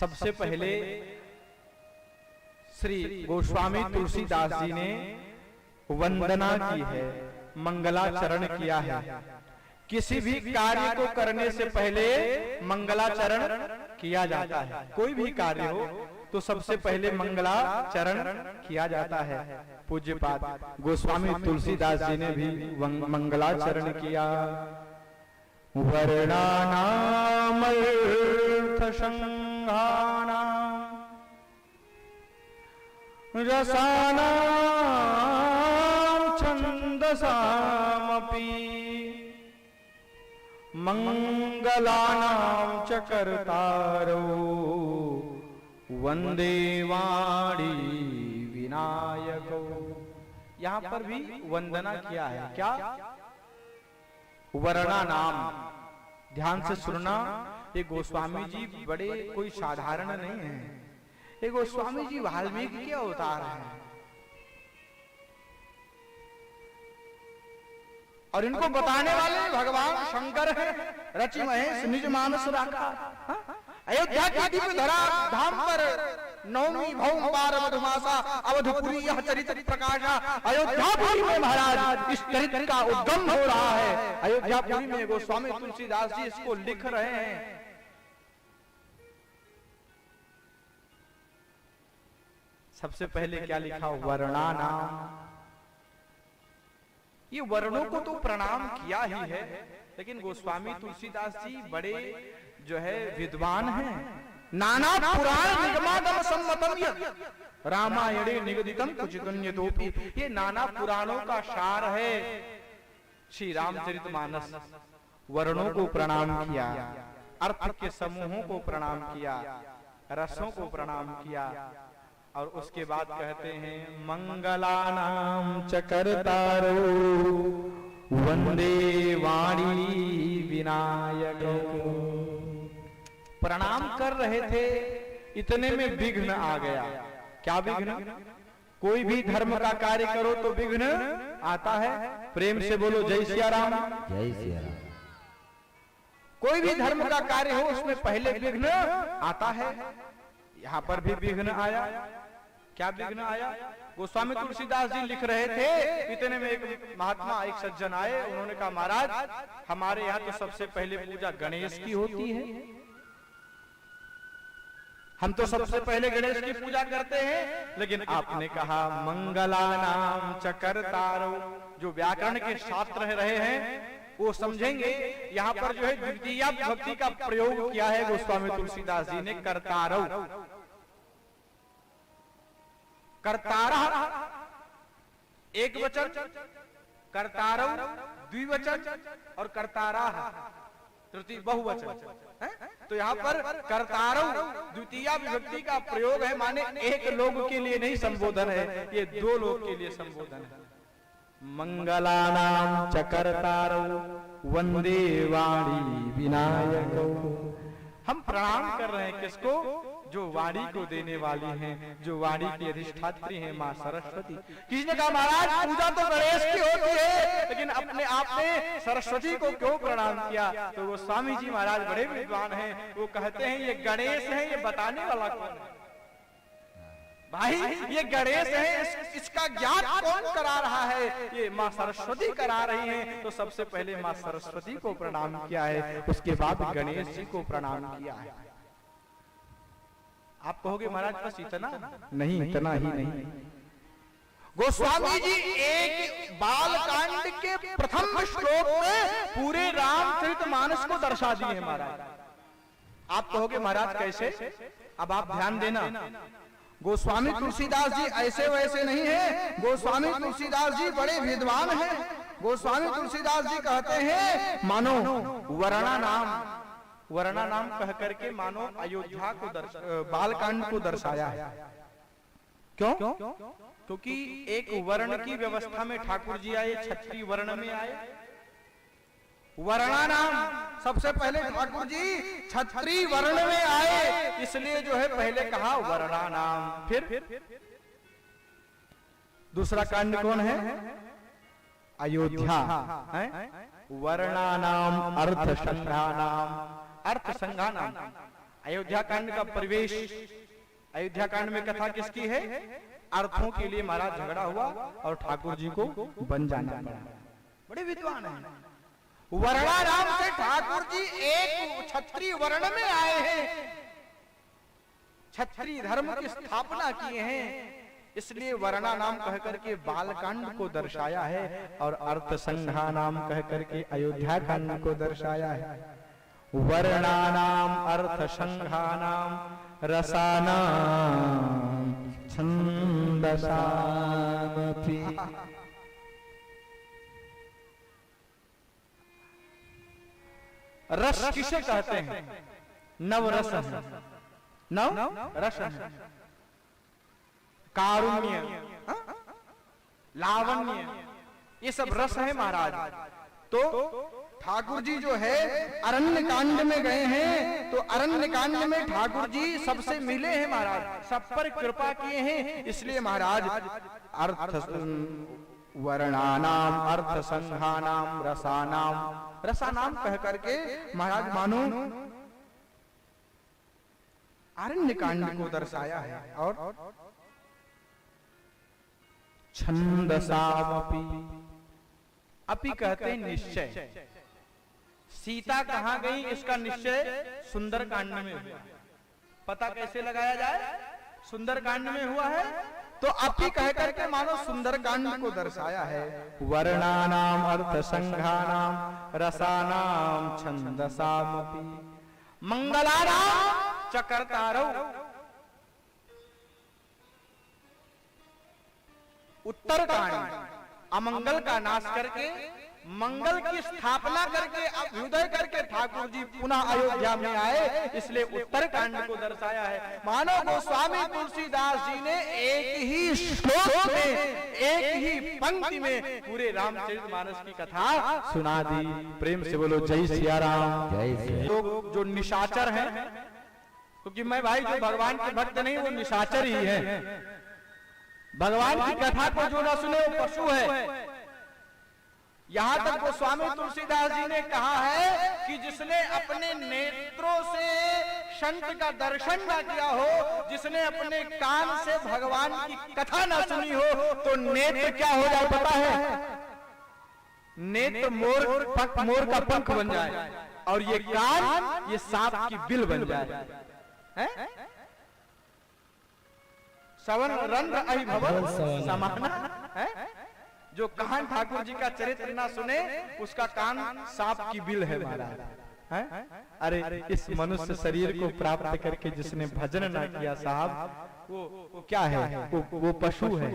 सबसे पहले श्री गोस्वामी तुलसीदास जी ने वंदना की है, मंगलाचरण किया है। किसी भी कार्य को करने से पहले मंगलाचरण किया जाता है। कोई भी कार्य हो तो सबसे पहले मंगलाचरण किया जाता है। पूज्यपाद गोस्वामी तुलसीदास जी ने भी मंगलाचरण किया। वर्णानाम अर्थसंघानाम रसानाम छंदसामपि मंगलानां च कर्तारो वंदे वाणी विनायको। यहाँ पर भी वंदना किया है। क्या? वर्णा नाम। ध्यान से सुनना, ये गोस्वामी जी बड़े कोई साधारण नहीं है। ये गोस्वामी जी वाल्मीकि के अवतार हैं और इनको बताने वाले भगवान शंकर हैं। रचि महेश निज मानस राखा। अयोध्या की दिव्य धरा धाम पर नवमी भौम पार मधुमासा अवधपुरी यह चरित्र प्रकाशा। अयोध्यापुरी में महाराज इस चरित्र का उद्गम हो रहा है। अयोध्यापुरी में गोस्वामी तुलसीदास जी इसको लिख रहे हैं। सबसे पहले क्या लिखा? वर्णा नाम। ये वर्णों को तो प्रणाम किया ही है, लेकिन गोस्वामी तुलसीदास जी बड़े जो है विद्वान हैं। नाना पुराण निगमागम सम्मतम रामायणे निगदितम कुचितन्यतोपि। ये नाना पुराणों का सार है श्री रामचरितमानस। वर्णों को प्रणाम किया, अर्थ के समूहों को प्रणाम किया, रसों को प्रणाम किया और उसके बाद कहते हैं मंगलानाम च कर्तारो वंदे वाणी विनायको। प्रणाम कर रहे थे, इतने में विघ्न आ गया। क्या विघ्न? कोई भी धर्म का कार्य करो तो विघ्न आता है। प्रेम से बोलो जय सिया राम। जय सिया राम। कोई भी धर्म का कार्य हो उसमें पहले विघ्न आता है। यहाँ पर भी विघ्न आया। क्या विघ्न आया? गोस्वामी तुलसीदास जी लिख रहे थे, इतने में एक महात्मा, एक सज्जन आए। उन्होंने कहा महाराज हमारे यहाँ तो सबसे पहले पूजा गणेश की होती है, हम तो सबसे पहले गणेश की पूजा करते हैं, लेकिन आपने कहा मंगलानाम च कर्तारो। जो व्याकरण के शास्त्र रहे हैं वो समझेंगे। यहाँ पर जो है द्वितीया विभक्ति का प्रयोग किया है गोस्वामी तुलसीदास जी ने। कर्तारो, कर्तारा एक वचन, कर्तारो द्विवचन और कर्तारा तृतीय बहुवचन है। तो यहाँ पर कर्तारो द्वितीया विभक्ति का प्रयोग है, माने एक लोग के लिए नहीं संबोधन है, ये दो लोग के लिए संबोधन है। मंगलानाम च कर्तारो वंदे वाणी विनायको। हम प्रणाम कर रहे हैं किसको? जो वाणी को देने वाली हैं, जो वाणी की अधिष्ठात्री हैं, माँ सरस्वती। किसी ने कहा महाराज पूजा तो गणेश की होती है, लेकिन अपने आप ने सरस्वती को क्यों प्रणाम किया? तो वो स्वामी जी महाराज बड़े विद्वान हैं, वो कहते हैं ये गणेश है, ये बताने वाला कौन है? भाई ये गणेश है, इसका ज्ञान कौन करा रहा है? ये माँ सरस्वती करा रही हैं। तो सबसे पहले माँ सरस्वती को प्रणाम किया है, उसके बाद गणेश जी को प्रणाम किया है। आप कहोगे महाराज बस इतना? नहीं, इतना ही नहीं। गोस्वामी जी एक बालकांड के प्रथम श्लोक में पूरे रामचरितमानस को दर्शा दिए महाराज। आप कहोगे महाराज कैसे? अब आप ध्यान देना, गोस्वामी तुलसीदास जी ऐसे वैसे नहीं है। गोस्वामी तुलसीदास जी बड़े विद्वान हैं। गोस्वामी तुलसीदास जी कहते हैं मानो वर्णा नाम, वर्णा नाम कह करके मानो अयोध्या को बालकांड को दर्शाया है। क्यों? क्योंकि एक वर्ण की व्यवस्था में ठाकुर जी आए, क्षत्रिय वर्ण में आए। वर्णा नाम सबसे पहले ठाकुर जी क्षत्रिय वर्ण में आए, इसलिए जो है पहले कहा वर्णा नाम। फिर दूसरा कांड कौन है? अयोध्या है। वर्णा नाम अर्थ संघानाम, अर्थ संघानाम अयोध्या कांड का परिवेश, अयोध्या कांड में कथा किसकी है? अर्थों के लिए महाराज झगड़ा हुआ और ठाकुर जी को बन जाना पड़ा। बड़े विद्वान हैं। वर्णाराम से ठाकुर जी एक क्षत्रिय वर्ण में आए हैं, क्षत्रिय धर्म की स्थापना किए हैं, इसलिए वर्णा नाम कह करके बालकांड को दर्शाया है और अर्थ संघा नाम कह करके अयोध्या कांड को दर्शाया है। वर्णा नाम अर्थ संघा नाम रसानाम छंदसामपि। रस किसे कहते हैं? नव रस है, नव रस है। कारुण्य, लावण्य, ये सब रस है महाराज। तो ठाकुर जी जो है अरण्य कांड में गए हैं, तो अरण्य कांड में ठाकुर जी सबसे मिले हैं महाराज, सब पर कृपा किए हैं, इसलिए महाराज अर्थ वर्णानाम अर्थ संघानाम रसानाम, रसानाम कह करके महाराज मानो अरण्य कांड को दर्शाया है। और छंदसामपि, अपि कहते हैं निश्चय। सीता कहां गई इसका निश्चय सुंदर कांड में हुआ। पता कैसे लगाया जाए? सुंदर कांड में हुआ है, तो अपि कह करके मानो सुंदर कांड को दर्शाया है। वर्णानाम अर्थ संघानाम रसानाम छंदसामपि मंगलानाम च कर्तारौ, उत्तर कांड अमंगल का नाश करके मंगल की स्थापना करके अभ्युदय करके ठाकुर जी पुनः अयोध्या में आए, इसलिए उत्तर कांड को दर्शाया है। मानो गोस्वामी तुलसीदास जी ने एक ही श्लोक में, एक ही पंक्ति में पूरे रामचरितमानस की कथा सुना दी। प्रेम से बोलो जय सिया राम। लोग जो निशाचर हैं, क्योंकि मैं भाई जो भगवान के भक्त नहीं वो निशाचर ही है। भगवान की कथा को जो न सुने वो पशु है। यहां तक गोस्वामी तुलसीदास जी ने कहा है कि जिसने अपने नेत्रों से संत का दर्शन न किया हो, जिसने अपने कान से भगवान की कथा न सुनी हो, तो नेत्र क्या हो जाए पता है? नेत्र मोर का पंख बन जाए और ये कान ये सांप की बिल बन जाए। है? सवन रंध्र अहिभवन समाना है। जो कान ठाकुर जी का चरित्र ना सुने उसका कान सांप की बिल है महाराज। है? अरे इस मनुष्य शरीर को प्राप्त करके जिसने भजन ना किया साहब, वो क्या है? वो पशु है।